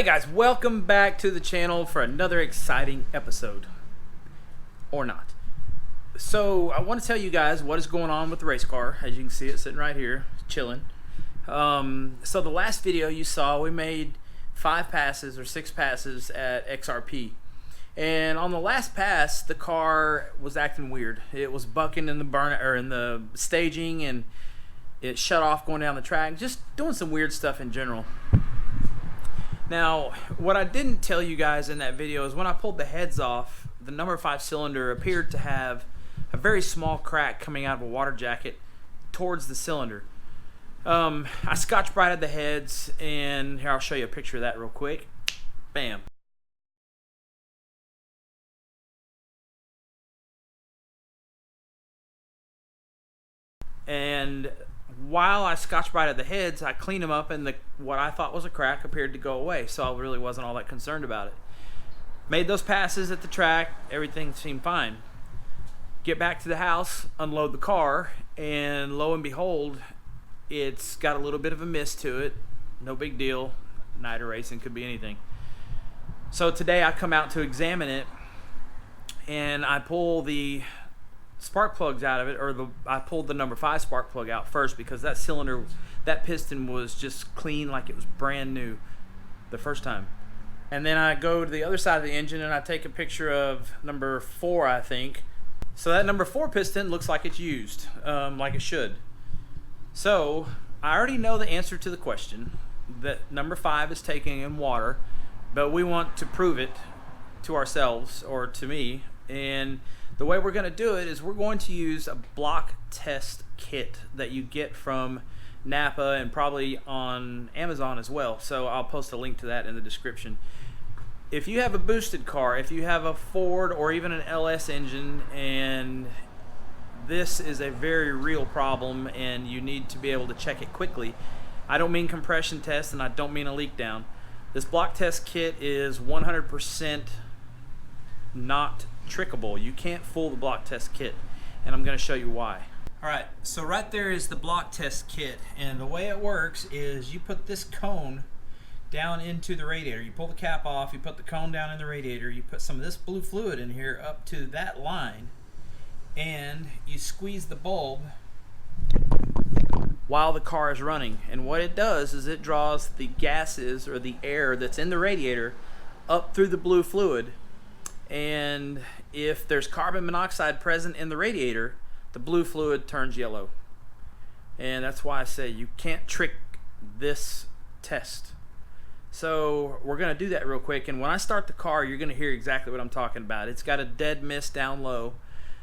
Alright guys, welcome back to the channel for another exciting episode. Or not. So I want to tell you guys what is going on with the race car. As you can see it sitting right here, chilling. So the last video you saw, we made 5 passes or 6 passes at XRP. And on the last pass, the car was acting weird. It was bucking in the in the staging, and it shut off going down the track, just doing some weird stuff in general. Now, what I didn't tell you guys in that video is when I pulled the heads off, the number 5 cylinder appeared to have a very small crack coming out of a water jacket towards the cylinder. I Scotch-Brited the heads, and here I'll show you a picture of that real quick. Bam. And while I Scotch-Brited the heads, I cleaned them up, and what I thought was a crack appeared to go away, so I really wasn't all that concerned about it. Made those passes at the track, everything seemed fine. Get back to the house, unload the car, and lo and behold, it's got a little bit of a mist to it. No big deal. Night of racing, could be anything. So today I come out to examine it, and I pull the spark plugs out of it, or I pulled the number 5 spark plug out first, because that cylinder, that piston was just clean like it was brand new the first time. And then I go to the other side of the engine and I take a picture of number 4, I think. So that number 4 piston looks like it's used, like it should. So I already know the answer to the question, that number 5 is taking in water, but we want to prove it to ourselves, or to me. And the way we're going to do it is we're going to use a block test kit that you get from Napa and probably on Amazon as well. So I'll post a link to that in the description. If you have a boosted car, if you have a Ford or even an LS engine, and this is a very real problem and you need to be able to check it quickly, I don't mean compression test and I don't mean a leak down. This block test kit is 100% not trickable. You can't fool the block test kit, and I'm going to show you why. Alright, so right there is the block test kit, and the way it works is you put this cone down into the radiator. You pull the cap off, you put the cone down in the radiator, you put some of this blue fluid in here up to that line, and you squeeze the bulb while the car is running. And what it does is it draws the gases or the air that's in the radiator up through the blue fluid, and if there's carbon monoxide present in the radiator, the blue fluid turns yellow. And that's why I say you can't trick this test. So we're going to do that real quick, and when I start the car, you're going to hear exactly what I'm talking about. It's got a dead mist down low,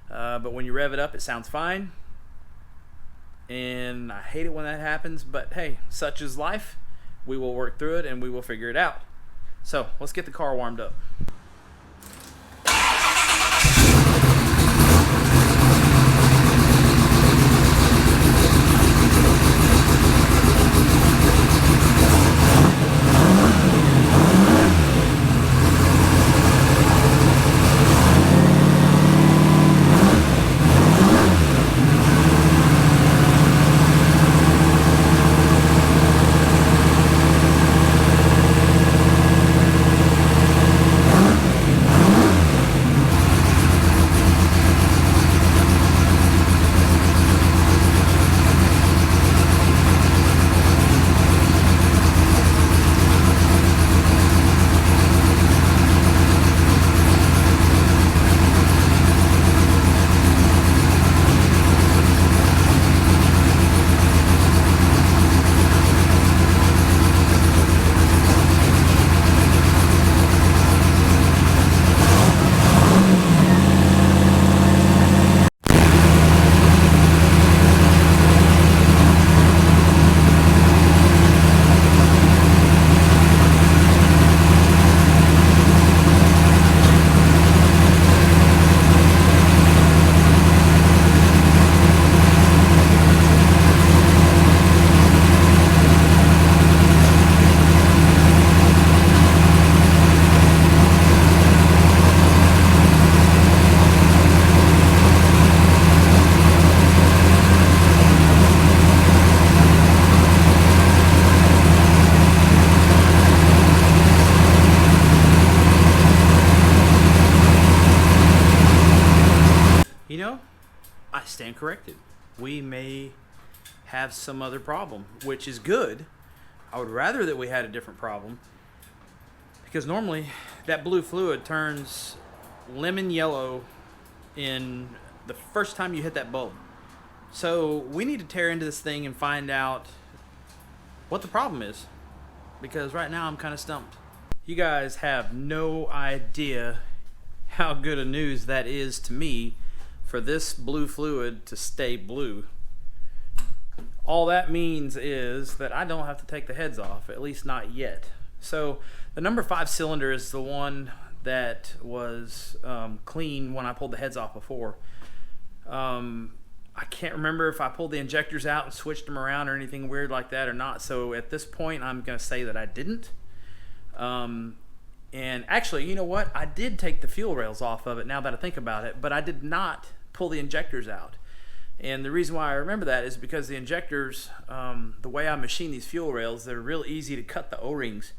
but when you rev it up, it sounds fine. And I hate it when that happens, but hey, such is life. We will work through it and we will figure it out. So let's get the car warmed up. I stand corrected. We may have some other problem, which is good. I would rather that we had a different problem, because normally that blue fluid turns lemon yellow in the first time you hit that bulb. So we need to tear into this thing and find out what the problem is, because right now I'm kind of stumped. You guys have no idea how good a news that is to me for this blue fluid to stay blue. All that means is that I don't have to take the heads off, at least not yet. So the number 5 cylinder is the one that was clean when I pulled the heads off before. I can't remember if I pulled the injectors out and switched them around or anything weird like that or not. So at this point, I'm going to say that I didn't. And actually, you know what? I did take the fuel rails off of it now that I think about it, but I did not pull the injectors out. And the reason why I remember that is because the injectors, the way I machine these fuel rails, they're real easy to cut the O-rings.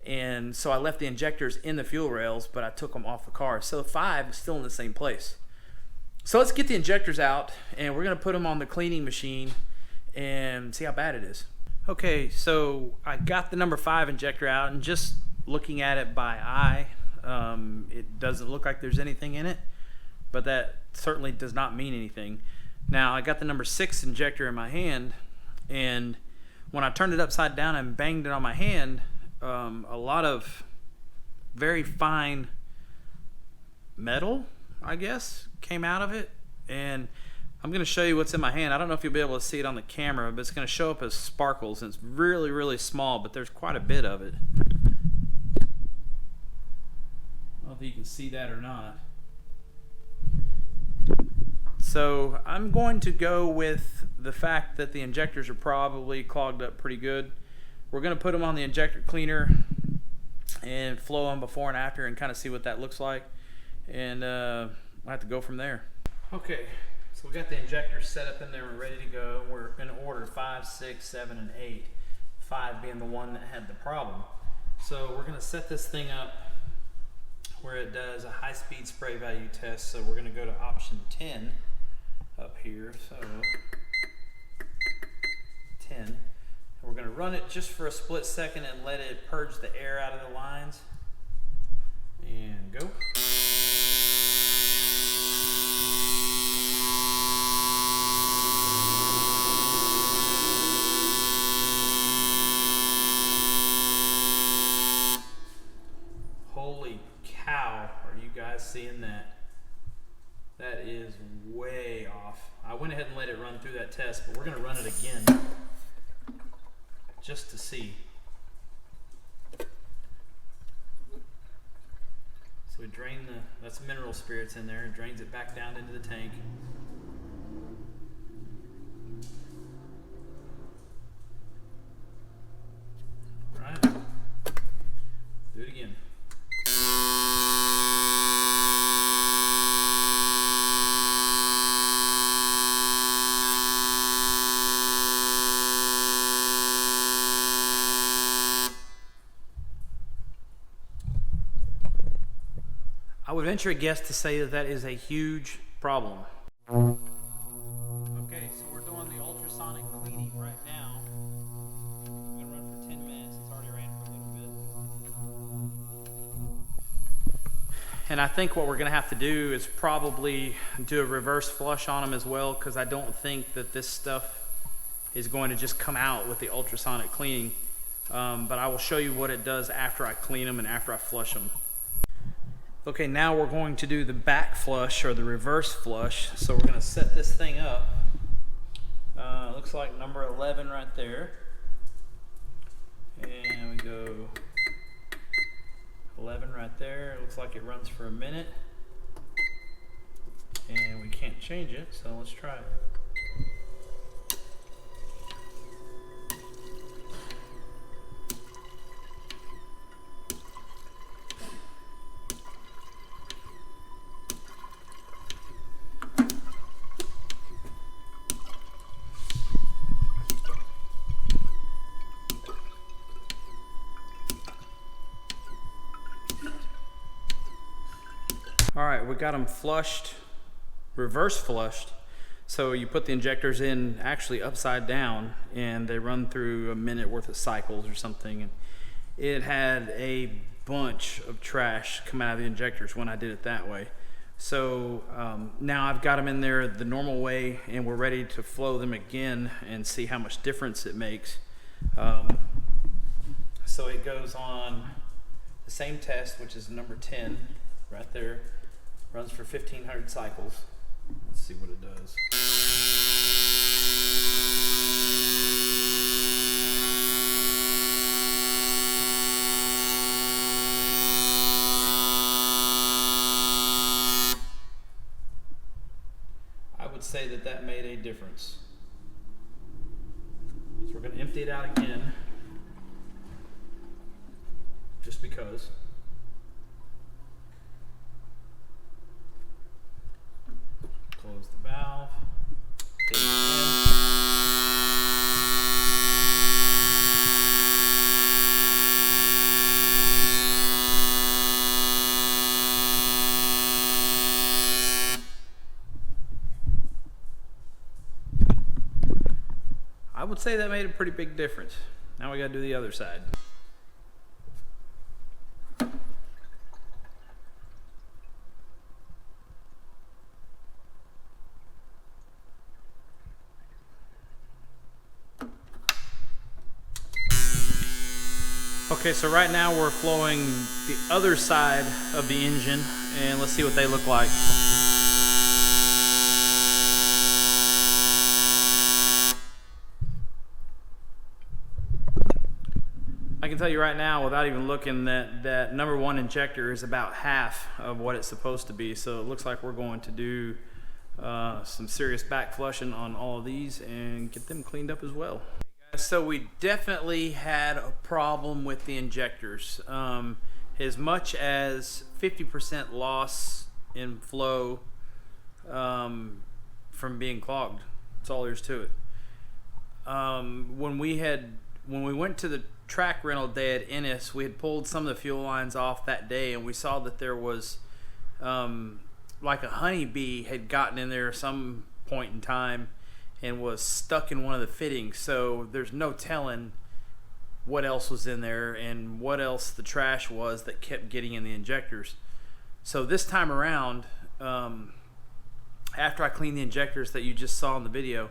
And so I left the injectors in the fuel rails, but I took them off the car. So the 5 is still in the same place. So let's get the injectors out, and we're going to put them on the cleaning machine and see how bad it is. Okay, so I got the number 5 injector out, and just looking at it by eye, it doesn't look like there's anything in it, but that certainly does not mean anything. Now, I got the number 6 injector in my hand, and when I turned it upside down and banged it on my hand, a lot of very fine metal, I guess, came out of it. And I'm going to show you what's in my hand. I don't know if you'll be able to see it on the camera, but it's going to show up as sparkles, and it's really, really small, but there's quite a bit of it. I don't know if you can see that or not. So I'm going to go with the fact that the injectors are probably clogged up pretty good. We're going to put them on the injector cleaner and flow them before and after and kind of see what that looks like. And we'll have to go from there. Okay, so we got the injectors set up in there. We're ready to go. We're in order 5, 6, 7, and 8. 5 being the one that had the problem. So we're going to set this thing up where it does a high-speed spray value test. So we're going to go to option 10 up here. So 10. We're going to run it just for a split second and let it purge the air out of the lines. And go. Holy cow, are you guys seeing that? That is way off. I went ahead and let it run through that test, but we're going to run it again just to see. So we drain that's mineral spirits in there, and drains it back down into the tank. All right, do it again. I would venture a guess to say that that is a huge problem. Okay, so we're doing the ultrasonic cleaning right now. We're going to run for 10 minutes. It's already ran for a little bit. And I think what we're going to have to do is probably do a reverse flush on them as well, because I don't think that this stuff is going to just come out with the ultrasonic cleaning. But I will show you what it does after I clean them and after I flush them. Okay, now we're going to do the back flush or the reverse flush. So we're going to set this thing up. Looks like number 11 right there. And we go 11 right there. It looks like it runs for a minute. And we can't change it, so let's try it. All right, we got them flushed, reverse flushed. So you put the injectors in actually upside down, and they run through a minute worth of cycles or something. And it had a bunch of trash come out of the injectors when I did it that way. So now I've got them in there the normal way, and we're ready to flow them again and see how much difference it makes. So it goes on the same test, which is number 10 right there. Runs for 1,500 cycles. Let's see what it does. I would say that that made a difference. So we're going to empty it out again, just because. Close the valve. Take it in. I would say that made a pretty big difference. Now we got to do the other side. Okay, so right now we're flowing the other side of the engine, and let's see what they look like. I can tell you right now, without even looking, that number 1 injector is about half of what it's supposed to be. So it looks like we're going to do some serious back flushing on all of these and get them cleaned up as well. So we definitely had a problem with the injectors. As much as 50% loss in flow from being clogged. That's all there is to it. When we went to the track rental day at Ennis, we had pulled some of the fuel lines off that day, and we saw that there was like a honeybee had gotten in there at some point in time and was stuck in one of the fittings. So there's no telling what else was in there and what else the trash was that kept getting in the injectors. So this time around, after I cleaned the injectors that you just saw in the video,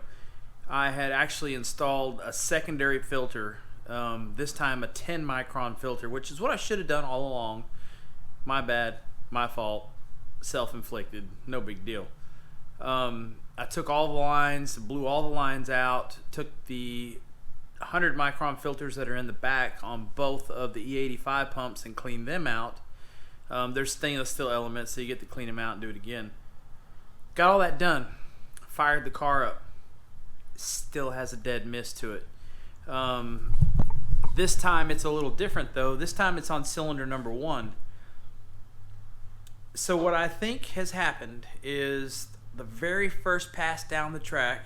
I had actually installed a secondary filter, this time a 10 micron filter, which is what I should have done all along. My bad, my fault, self-inflicted, no big deal. I took all the lines, blew all the lines out, took the 100 micron filters that are in the back on both of the E85 pumps and cleaned them out. There's stainless steel elements, so you get to clean them out and do it again. Got all that done, fired the car up. Still has a dead miss to it. This time it's a little different though. This time it's on cylinder number 1. So what I think has happened is the very first pass down the track,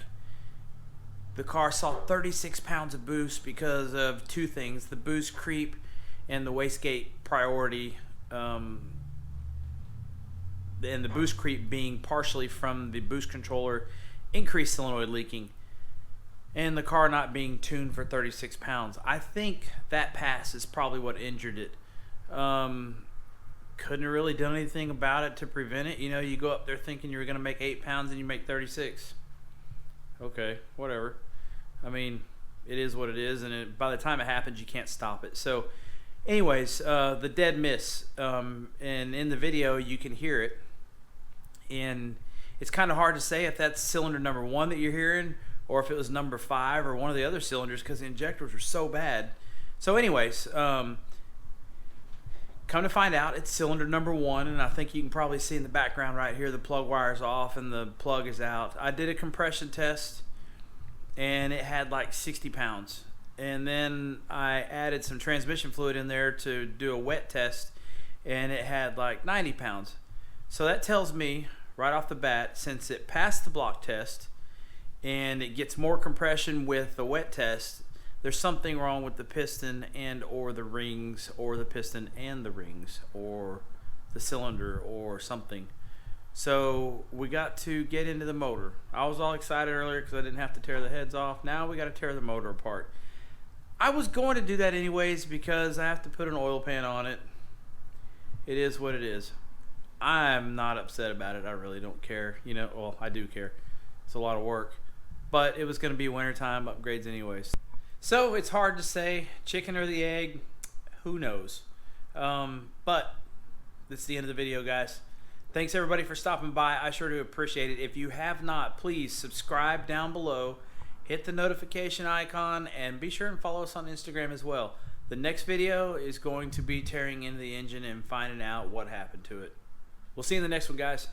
the car saw 36 pounds of boost because of two things: the boost creep and the wastegate priority. And the boost creep being partially from the boost controller, increased solenoid leaking, and the car not being tuned for 36 pounds. I think that pass is probably what injured it. Couldn't have really done anything about it to prevent it. You know, you go up there thinking you were going to make 8 pounds and you make 36. Okay, whatever. I mean, it is what it is, and by the time it happens, you can't stop it. So anyways, the dead miss, and in the video you can hear it, and it's kind of hard to say if that's cylinder number 1 that you're hearing or if it was number 5 or one of the other cylinders, because the injectors are so bad. So anyways, come to find out, it's cylinder number 1, and I think you can probably see in the background right here the plug wire's off and the plug is out. I did a compression test and it had like 60 pounds. And then I added some transmission fluid in there to do a wet test, and it had like 90 pounds. So that tells me right off the bat, since it passed the block test and it gets more compression with the wet test, there's something wrong with the piston and or the rings, or the piston and the rings, or the cylinder or something. So we got to get into the motor. I was all excited earlier because I didn't have to tear the heads off. Now we got to tear the motor apart. I was going to do that anyways because I have to put an oil pan on it. It is what it is. I'm not upset about it. I really don't care. You know, well, I do care. It's a lot of work. But it was going to be wintertime upgrades anyways. So it's hard to say, chicken or the egg, who knows. But that's the end of the video, guys. Thanks everybody for stopping by. I sure do appreciate it. If you have not, please subscribe down below. Hit the notification icon and be sure and follow us on Instagram as well. The next video is going to be tearing in the engine and finding out what happened to it. We'll see you in the next one, guys.